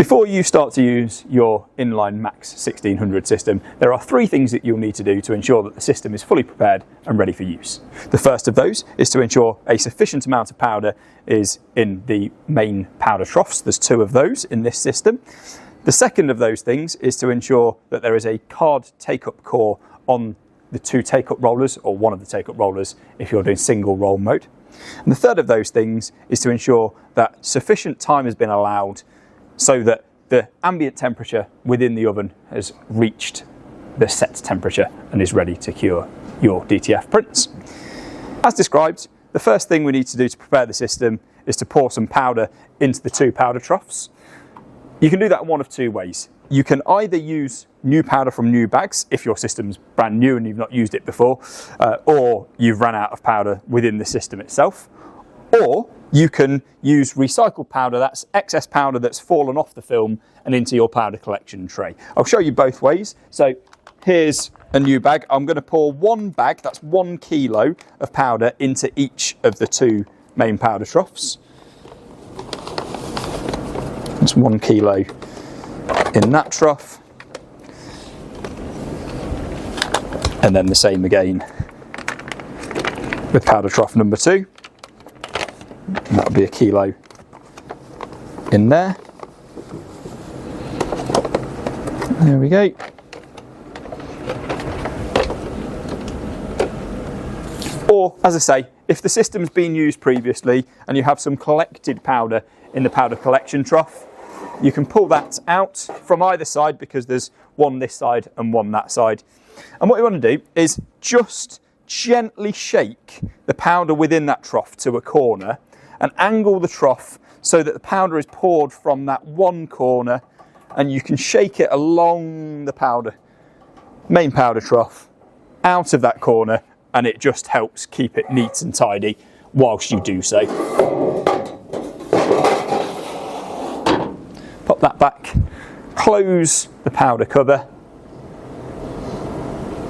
Before you start to use your Inline Max 1600 system, there are three things that you'll need to do to ensure that the system is fully prepared and ready for use. The first of those is to ensure a sufficient amount of powder is in the main powder troughs. There's two of those in this system. The second of those things is to ensure that there is a card take-up core on the two take-up rollers, or one of the take-up rollers if you're doing single roll mode. And the third of those things is to ensure that sufficient time has been allowed so that the ambient temperature within the oven has reached the set temperature and is ready to cure your DTF prints. As described, the first thing we need to do to prepare the system is to pour some powder into the two powder troughs. You can do that one of two ways. You can either use new powder from new bags if your system's brand new and you've not used it before, or you've run out of powder within the system itself, or you can use recycled powder, that's excess powder that's fallen off the film and into your powder collection tray. I'll show you both ways. So here's a new bag. I'm going to pour one bag, that's 1 kilo of powder, into each of the two main powder troughs. That's 1 kilo in that trough. And then the same again with powder trough number 2. And that'll be 1 kilo in there. There we go. Or, as I say, if the system's been used previously and you have some collected powder in the powder collection trough, you can pull that out from either side, because there's one this side and one that side. And what you want to do is just gently shake the powder within that trough to a corner and angle the trough so that the powder is poured from that one corner, and you can shake it along the main powder trough out of that corner, and it just helps keep it neat and tidy whilst you do so. Pop that back, close the powder cover,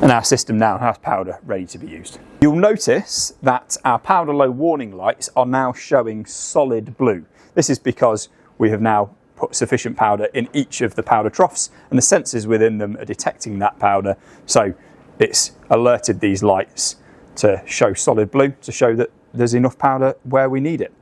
and our system now has powder ready to be used. You'll notice that our powder low warning lights are now showing solid blue. This is because we have now put sufficient powder in each of the powder troughs, and the sensors within them are detecting that powder, so it's alerted these lights to show solid blue to show that there's enough powder where we need it.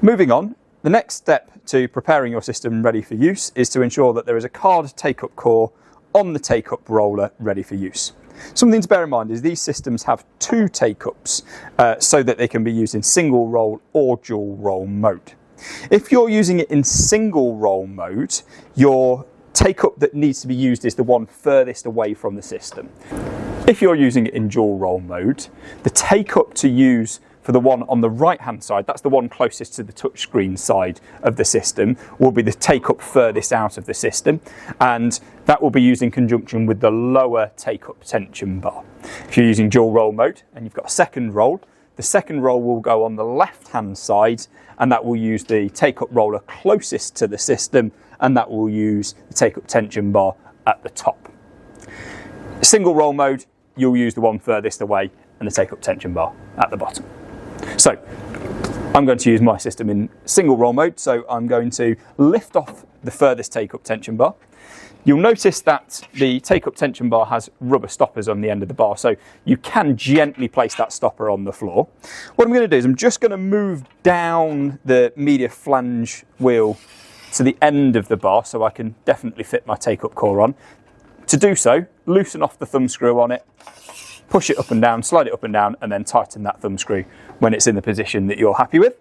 Moving on, the next step to preparing your system ready for use is to ensure that there is a card take-up core on the take-up roller ready for use. Something to bear in mind is these systems have 2 take-ups so that they can be used in single roll or dual roll mode. If you're using it in single roll mode, your take-up that needs to be used is the one furthest away from the system. If you're using it in dual roll mode, the take-up to use for the one on the right hand side, that's the one closest to the touchscreen side of the system, will be the take-up furthest out of the system, and that will be used in conjunction with the lower take-up tension bar. If you're using dual roll mode and you've got a second roll, the second roll will go on the left hand side, and that will use the take-up roller closest to the system, and that will use the take-up tension bar at the top. Single roll mode, you'll use the one furthest away and the take-up tension bar at the bottom. So I'm going to use my system in single roll mode, so I'm going to lift off the furthest take-up tension bar. You'll notice that the take-up tension bar has rubber stoppers on the end of the bar, so you can gently place that stopper on the floor. What I'm going to do is I'm just going to move down the media flange wheel to the end of the bar so I can definitely fit my take-up core on. To do so, loosen off the thumb screw on it, push it up and down, slide it up and down, and then tighten that thumb screw when it's in the position that you're happy with.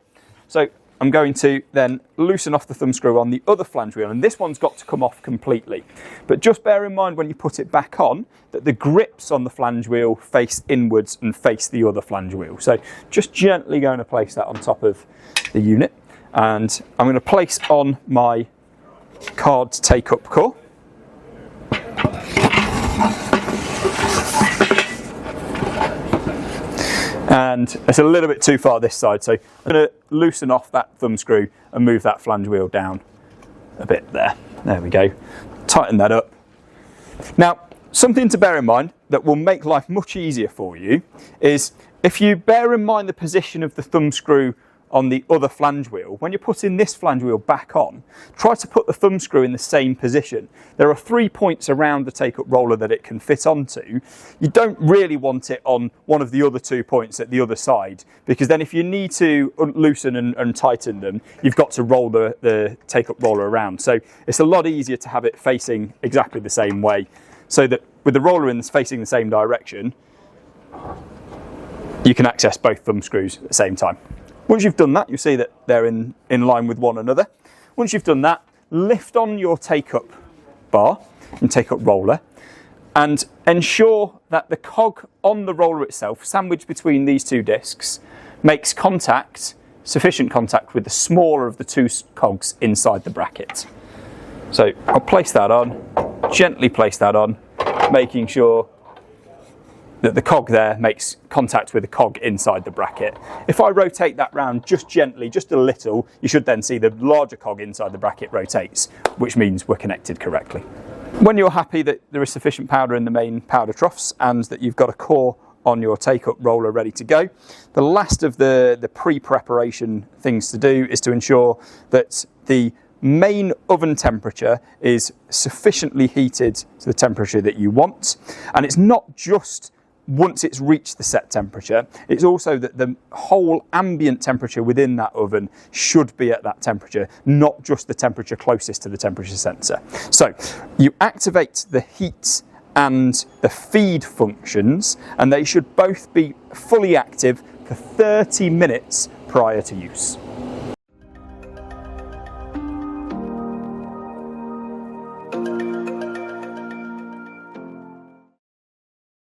So I'm going to then loosen off the thumb screw on the other flange wheel, and this one's got to come off completely. But just bear in mind when you put it back on that the grips on the flange wheel face inwards and face the other flange wheel. So just gently going to place that on top of the unit, and I'm going to place on my card take-up core. And it's a little bit too far this side, so I'm going to loosen off that thumb screw and move that flange wheel down a bit there. There we go. Tighten that up. Now, something to bear in mind that will make life much easier for you is if you bear in mind the position of the thumb screw on the other flange wheel, when you're putting this flange wheel back on, try to put the thumb screw in the same position. There are 3 points around the take-up roller that it can fit onto. You don't really want it on one of the other 2 points at the other side, because then if you need to loosen and tighten them, you've got to roll the take-up roller around. So it's a lot easier to have it facing exactly the same way, so that with the roller facing the same direction, you can access both thumb screws at the same time. Once you've done that, you'll see that they're in line with one another. Once you've done that, lift on your take-up bar and take-up roller and ensure that the cog on the roller itself, sandwiched between these 2 discs, makes contact, sufficient contact with the smaller of the 2 cogs inside the bracket. So I'll place that on, gently place that on, making sure that the cog there makes contact with the cog inside the bracket. If I rotate that round just gently, just a little, you should then see the larger cog inside the bracket rotates, which means we're connected correctly. When you're happy that there is sufficient powder in the main powder troughs and that you've got a core on your take-up roller ready to go, the last of the pre-preparation things to do is to ensure that the main oven temperature is sufficiently heated to the temperature that you want. And it's not just once it's reached the set temperature, it's also that the whole ambient temperature within that oven should be at that temperature, not just the temperature closest to the temperature sensor. So you activate the heat and the feed functions, and they should both be fully active for 30 minutes prior to use.